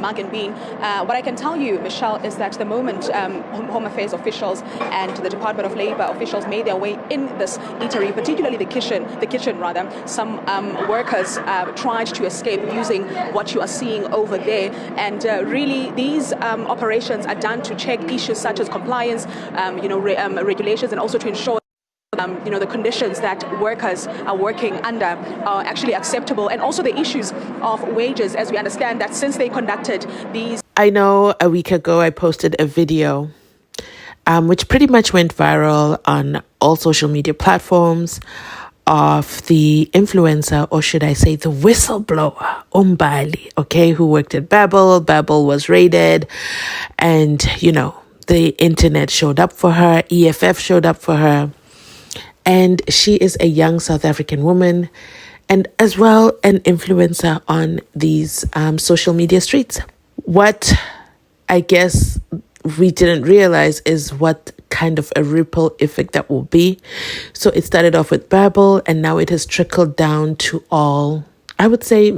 mug and bean. What I can tell you, Michelle, is that the moment Home Affairs officials and the Department of Labor officials made their way in this eatery, particularly the kitchen, some workers tried to escape using what you are seeing over there. And really, these operations are done to check issues such as compliance, regulations, and also to ensure the conditions that workers are working under are actually acceptable, and also the issues of wages, as we understand that since they conducted these. I know a week ago I posted a video which pretty much went viral on all social media platforms of the influencer, or should I say the whistleblower, Umbali, okay, who worked at Babel. Babel was raided, and, the internet showed up for her, EFF showed up for her. And she is a young South African woman and as well an influencer on these social media streets. What I guess we didn't realize is what kind of a ripple effect that will be. So it started off with Babel, and now it has trickled down to all, I would say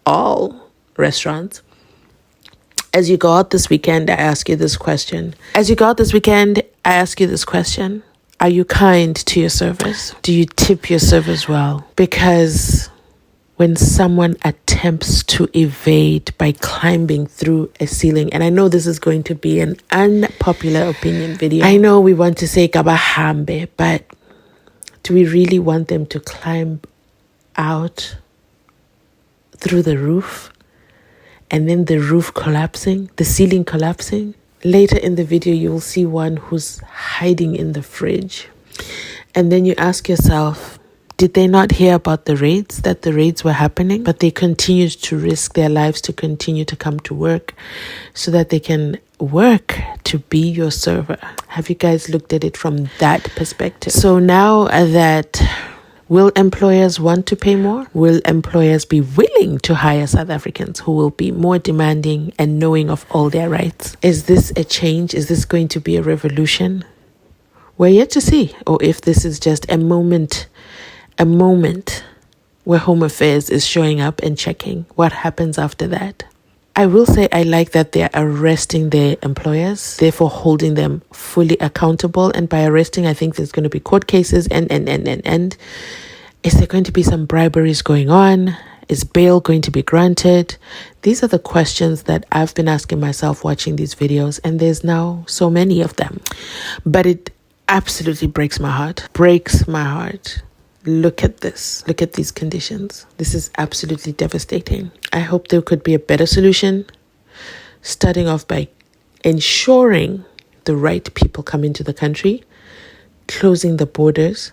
all restaurants. As you go out this weekend, I ask you this question. Are you kind to your servers? Do you tip your servers well? Because when someone attempts to evade by climbing through a ceiling, and I know this is going to be an unpopular opinion video. I know we want to say kabahambe, but do we really want them to climb out through the roof and then the roof collapsing, the ceiling collapsing? Later in the video, you will see one who's hiding in the fridge. And then you ask yourself, did they not hear about that the raids were happening? But they continued to risk their lives to continue to come to work so that they can work to be your server. Have you guys looked at it from that perspective? So now that, will employers want to pay more? Will employers be willing to hire South Africans who will be more demanding and knowing of all their rights? Is this a change? Is this going to be a revolution? We're yet to see. Or if this is just a moment where Home Affairs is showing up and checking what happens after that. I will say I like that they're arresting their employers, therefore holding them fully accountable. And by arresting, I think there's going to be court cases and. Is there going to be some briberies going on? Is bail going to be granted? These are the questions that I've been asking myself watching these videos, and there's now so many of them. But it absolutely breaks my heart. Look at this. Look at these conditions. This is absolutely devastating. I hope there could be a better solution, starting off by ensuring the right people come into the country, closing the borders,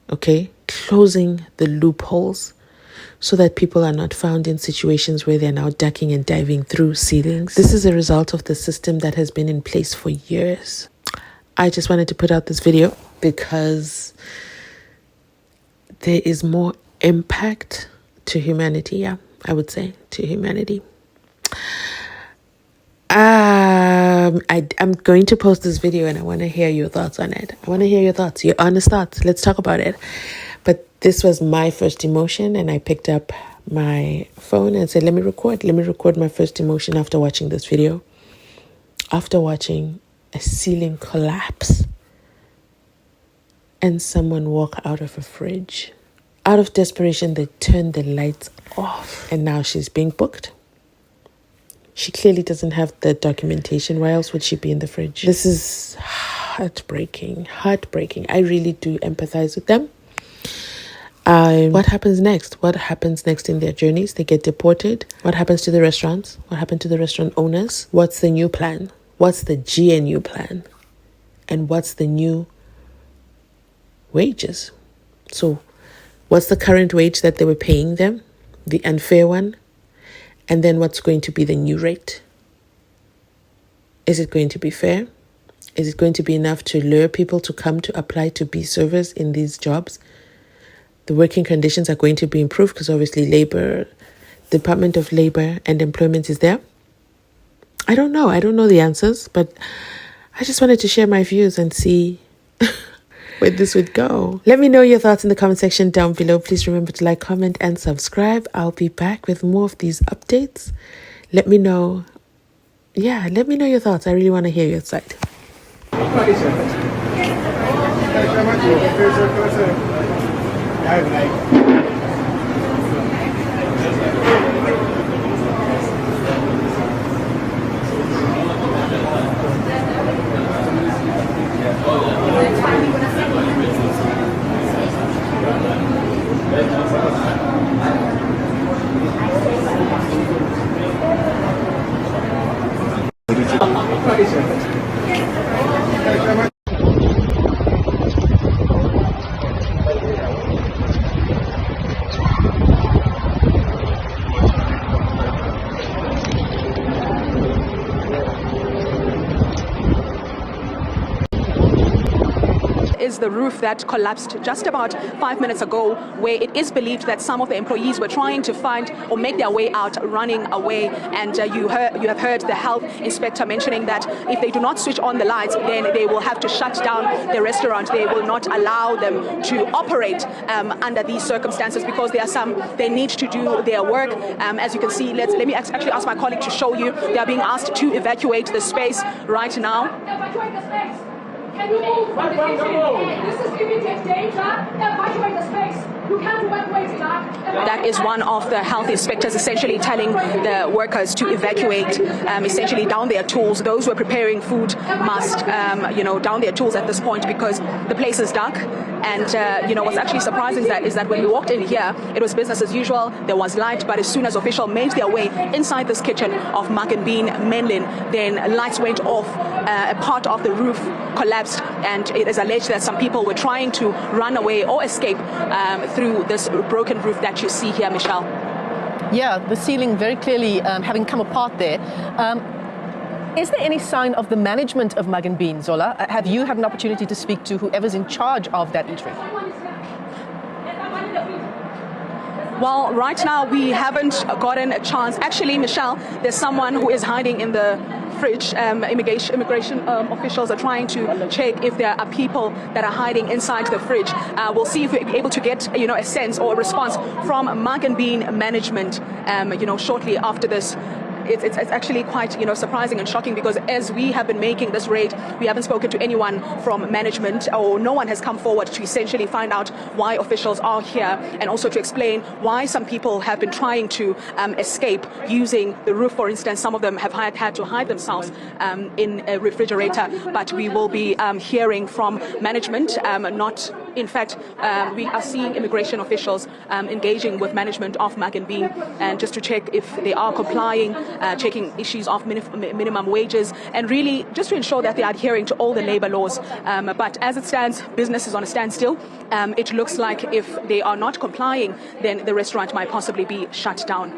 okay, closing the loopholes so that people are not found in situations where they're now ducking and diving through ceilings. This is a result of the system that has been in place for years. I just wanted to put out this video because there is more impact to humanity. Yeah, I would say to humanity. I'm going to post this video and I want to hear your thoughts on it. I want to hear your thoughts, your honest thoughts. Let's talk about it. But this was my first emotion, and I picked up my phone and said, let me record my first emotion after watching this video. After watching a ceiling collapse and someone walk out of a fridge. Out of desperation, they turned the lights off, and now she's being booked. She clearly doesn't have the documentation. Why else would she be in the fridge? This is heartbreaking. I really do empathize with them. What happens next? What happens next in their journeys? They get deported. What happens to the restaurants? What happened to the restaurant owners? What's the new plan? What's the GNU plan? And what's the new wages? So what's the current wage that they were paying them? The unfair one? And then what's going to be the new rate? Is it going to be fair? Is it going to be enough to lure people to come to apply to be servers in these jobs? The working conditions are going to be improved because obviously Department of Labor and Employment is there. I don't know the answers, but I just wanted to share my views and see where this would go. Let me know your thoughts in the comment section down below. Please remember to like, comment, and subscribe. I'll be back with more of these updates. Let me know. Yeah, let me know your thoughts. I really want to hear your side. Is the roof that collapsed just about 5 minutes ago, where it is believed that some of the employees were trying to find or make their way out, running away. And you have heard the health inspector mentioning that if they do not switch on the lights, then they will have to shut down the restaurant. They will not allow them to operate under these circumstances because they need to do their work. As you can see, let me actually ask my colleague to show you. They are being asked to evacuate the space right now. Evacuate the space. Can you move from the kitchen? This is immediate danger. Evacuate the space. You can't evacuate it. That is one of the health inspectors essentially telling the workers to evacuate, essentially down their tools. Those who are preparing food must, down their tools at this point because the place is dark. And, what's actually surprising is that when we walked in here, it was business as usual. There was light, but as soon as officials made their way inside this kitchen of Mug and Bean Menlyn, then lights went off. A part of the roof collapsed, and it is alleged that some people were trying to run away or escape through this broken roof that you see here, Michelle. Yeah, the ceiling very clearly having come apart there. Is there any sign of the management of Mug and Bean, Zola? Have you had an opportunity to speak to whoever's in charge of that eatery? Well, right now we haven't gotten a chance. Actually, Michelle, there's someone who is hiding in the fridge. Immigration officials are trying to check if there are people that are hiding inside the fridge. We'll see if we're able to get a sense or a response from Mug and Bean management shortly after this. It's actually quite surprising and shocking because as we have been making this raid, we haven't spoken to anyone from management, or no one has come forward to essentially find out why officials are here and also to explain why some people have been trying to escape using the roof. For instance, some of them have had to hide themselves in a refrigerator, but we will be hearing from management. In fact, we are seeing immigration officials engaging with management of Mug and Bean, and just to check if they are complying, checking issues of minimum wages, and really just to ensure that they are adhering to all the labor laws. But as it stands, business is on a standstill. It looks like if they are not complying, then the restaurant might possibly be shut down.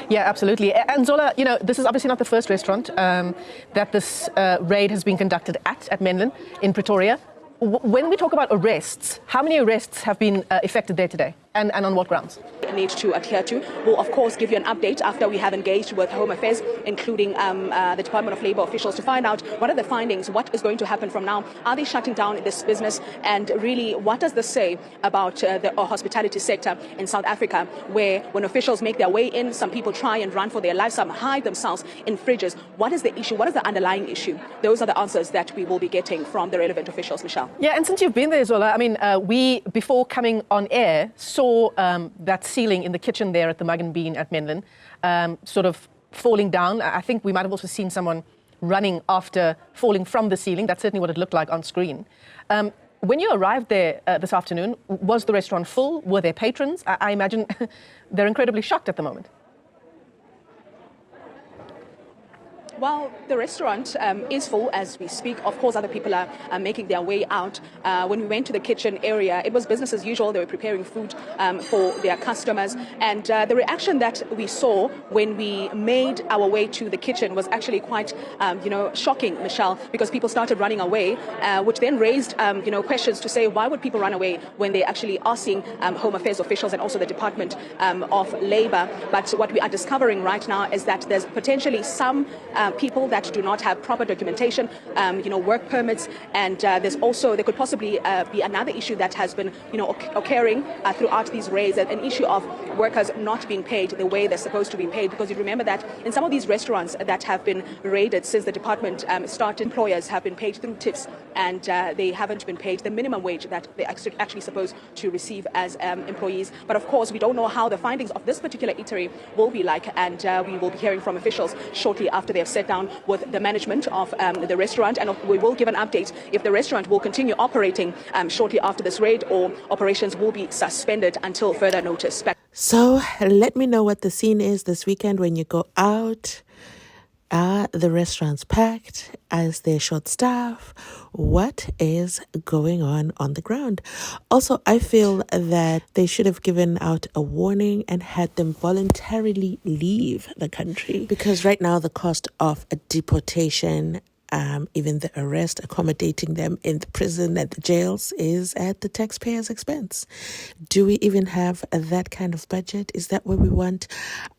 Yeah, absolutely. And Zola, this is obviously not the first restaurant that this raid has been conducted at Menlyn in Pretoria. When we talk about arrests, how many arrests have been effected there today, and on what grounds? Need to adhere to. We'll of course give you an update after we have engaged with Home Affairs, including the Department of Labour officials, to find out what are the findings, what is going to happen from now. Are they shutting down this business, and really what does this say about the hospitality sector in South Africa, where when officials make their way in, some people try and run for their lives, some hide themselves in fridges. What is the issue? What is the underlying issue? Those are the answers that we will be getting from the relevant officials, Michelle. Yeah, and since you've been there, Zola, we, before coming on air, saw that ceiling in the kitchen there at the Mug and Bean at Menlyn sort of falling down. I think we might have also seen someone running after falling from the ceiling. That's certainly what it looked like on screen. When you arrived there this afternoon, was the restaurant full? Were there patrons? I imagine they're incredibly shocked at the moment. Well, the restaurant is full as we speak. Of course, other people are making their way out. When we went to the kitchen area, it was business as usual. They were preparing food for their customers. And the reaction that we saw when we made our way to the kitchen was actually quite, shocking, Michelle, because people started running away, which then raised, questions to say, why would people run away when they actually are seeing Home Affairs officials and also the Department of Labour? But what we are discovering right now is that there's potentially some people that do not have proper documentation, work permits, and there could possibly be another issue that has been, occurring throughout these raids, an issue of workers not being paid the way they're supposed to be paid. Because you remember that in some of these restaurants that have been raided since the department started, employers have been paid through tips, and they haven't been paid the minimum wage that they're actually supposed to receive as employees. But of course, we don't know how the findings of this particular eatery will be like, and we will be hearing from officials shortly after they have sat down with the management of the restaurant, and we will give an update if the restaurant will continue operating shortly after this raid, or operations will be suspended until further notice. So let me know what the scene is this weekend when you go out. Are the restaurants packed? Is there short staff? What is going on the ground? Also, I feel that they should have given out a warning and had them voluntarily leave the country. Because right now the cost of a deportation, even the arrest, accommodating them in the prison and the jails, is at the taxpayer's expense. Do we even have that kind of budget? Is that where we want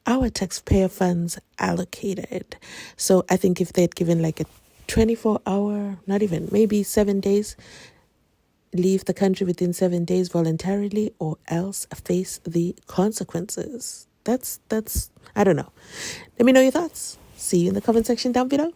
our taxpayer funds allocated? So I think if they'd given like a 24-hour, not even, maybe 7 days, leave the country within 7 days voluntarily, or else face the consequences. That's I don't know. Let me know your thoughts. See you in the comment section down below.